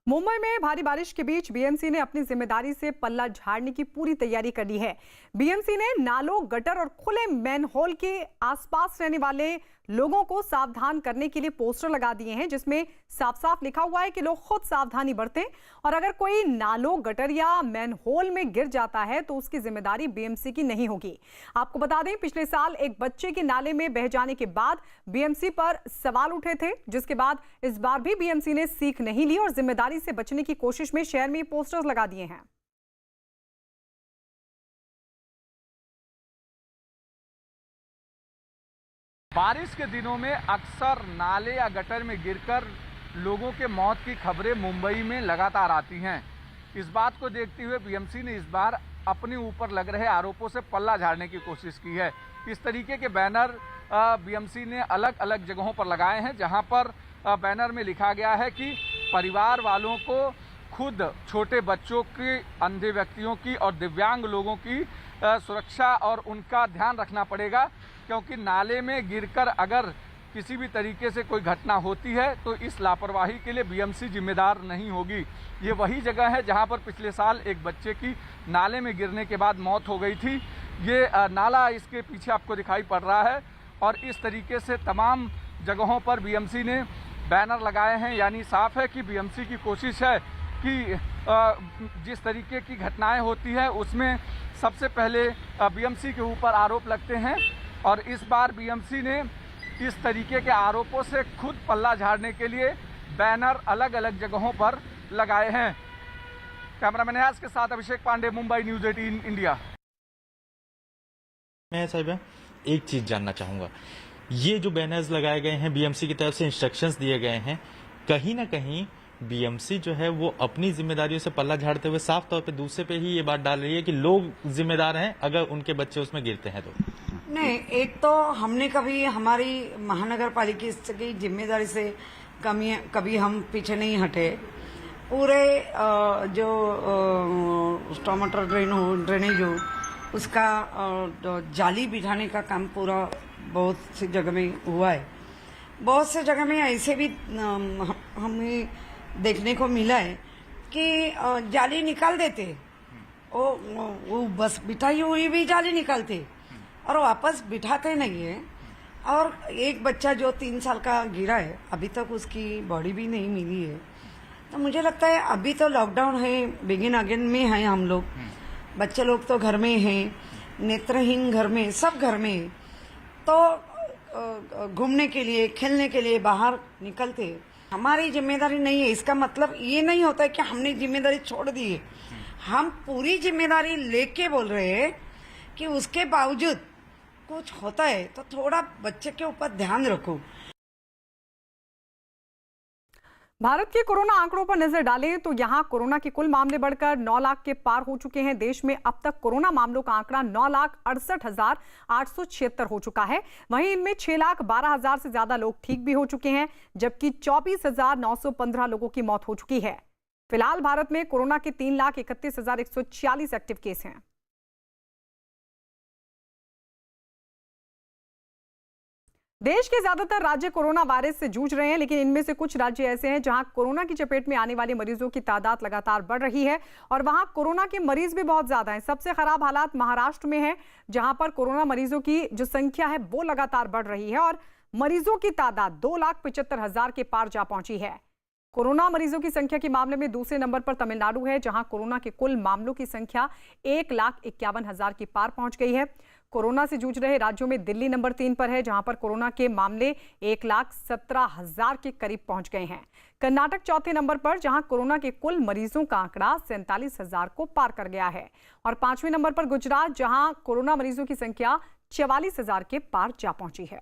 मुंबई में भारी बारिश के बीच बीएमसी ने अपनी जिम्मेदारी से पल्ला झाड़ने की पूरी तैयारी कर ली है। बीएमसी ने नालों, गटर और खुले मैनहोल के आसपास रहने वाले लोगों को सावधान करने के लिए पोस्टर लगा दिए हैं, जिसमें साफ साफ लिखा हुआ है कि लोग खुद सावधानी बरतें और अगर कोई नालों, गटर या मैनहोल में गिर जाता है तो उसकी जिम्मेदारी बीएमसी की नहीं होगी। आपको बता दें, पिछले साल एक बच्चे के नाले में बह जाने के बाद बीएमसी पर सवाल उठे थे, जिसके बाद इस बार भी बीएमसी ने सीख नहीं ली और जिम्मेदारी से बचने की कोशिश में शहर में पोस्टर्स लगा दिए हैं। बारिश के दिनों में अक्सर नाले या गटर में गिरकर लोगों के मौत की खबरें मुंबई में लगातार आती हैं। इस बात को देखते हुए बीएमसी ने इस बार अपने ऊपर लग रहे आरोपों से पल्ला झाड़ने की कोशिश की है। इस तरीके के बैनर बीएमसी ने अलग अलग जगहों पर लगाए हैं, जहां पर बैनर में लिखा गया है कि परिवार वालों को खुद छोटे बच्चों की, अंधे व्यक्तियों की और दिव्यांग लोगों की सुरक्षा और उनका ध्यान रखना पड़ेगा, क्योंकि नाले में गिरकर अगर किसी भी तरीके से कोई घटना होती है तो इस लापरवाही के लिए बीएमसी जिम्मेदार नहीं होगी। ये वही जगह है जहां पर पिछले साल एक बच्चे की नाले में गिरने के बाद मौत हो गई थी। ये नाला इसके पीछे आपको दिखाई पड़ रहा है और इस तरीके से तमाम जगहों पर बीएमसी ने बैनर लगाए हैं। यानी साफ है कि बीएमसी की कोशिश है कि जिस तरीके की घटनाएं होती है उसमें सबसे पहले बीएमसी के ऊपर आरोप लगते हैं और इस बार बीएमसी ने इस तरीके के आरोपों से खुद पल्ला झाड़ने के लिए बैनर अलग अलग जगहों पर लगाए हैं। कैमरामैन अयाज के साथ अभिषेक पांडे, मुंबई न्यूज़ 18 इंडिया। मैं साहिबा एक चीज जानना चाहूंगा, ये जो बैनर्स लगाए गए हैं, बीएमसी की तरफ से इंस्ट्रक्शंस दिए गए हैं, कहीं ना कहीं बीएमसी जो है वो अपनी जिम्मेदारियों से पल्ला झाड़ते हुए साफ तौर पे दूसरे पे ही ये बात डाल रही है कि लोग जिम्मेदार हैं अगर उनके बच्चे उसमें गिरते हैं तो। नहीं, एक तो हमने कभी हमारी महानगर पालिका की जिम्मेदारी से कभी हम पीछे नहीं हटे। पूरे जो स्टॉम वाटर ड्रेनेज हो उसका जाली बिठाने का काम पूरा बहुत सी जगह में हुआ है। बहुत से जगह में ऐसे भी हमें देखने को मिला है कि जाली निकाल देते, वो बस बिठाई हुई भी जाली निकालते और वापस बिठाते नहीं है। और एक बच्चा जो 3 साल का गिरा है, अभी तक उसकी बॉडी भी नहीं मिली है। तो मुझे लगता है अभी तो लॉकडाउन है, बिगिन अगेन में है हम लोग, बच्चे लोग तो घर में हैं, नेत्रहीन घर में, सब घर में है, तो घूमने के लिए, खेलने के लिए बाहर निकलते। हमारी जिम्मेदारी नहीं है, इसका मतलब ये नहीं होता है कि हमने जिम्मेदारी छोड़ दी है। हम पूरी जिम्मेदारी लेके बोल रहे हैं कि उसके बावजूद कुछ होता है तो थोड़ा बच्चे के ऊपर ध्यान रखो। भारत के कोरोना आंकड़ों पर नजर डालें तो यहां कोरोना के कुल मामले बढ़कर 9 लाख के पार हो चुके हैं। देश में अब तक कोरोना मामलों का आंकड़ा 9,68,876 हो चुका है। वहीं इनमें 6,12,000 से ज्यादा लोग ठीक भी हो चुके हैं, जबकि 24,915 लोगों की मौत हो चुकी है। फिलहाल भारत में कोरोना के 3,31,146 एक्टिव केस हैं। देश के ज्यादातर राज्य कोरोना वायरस से जूझ रहे हैं, लेकिन इनमें से कुछ राज्य ऐसे हैं जहां कोरोना की चपेट में आने वाले मरीजों की तादाद लगातार बढ़ रही है और वहां कोरोना के मरीज भी बहुत ज्यादा हैं। सबसे खराब हालात महाराष्ट्र में है, जहां पर कोरोना मरीजों की जो संख्या है वो लगातार बढ़ रही है और मरीजों की तादाद 2,75,000 के पार जा पहुंची है। कोरोना मरीजों की संख्या के मामले में दूसरे नंबर पर तमिलनाडु है, जहां कोरोना के कुल मामलों की संख्या 1,51,000 के पार पहुंच गई है। कोरोना से जूझ रहे राज्यों में दिल्ली नंबर 3 पर है, जहां पर कोरोना के मामले 1,17,000 के करीब पहुंच गए हैं। कर्नाटक चौथे नंबर पर, जहां कोरोना के कुल मरीजों का आंकड़ा 47,000 को पार कर गया है। और 5वें नंबर पर गुजरात, जहां कोरोना मरीजों की संख्या 44,000 के पार जा पहुंची है।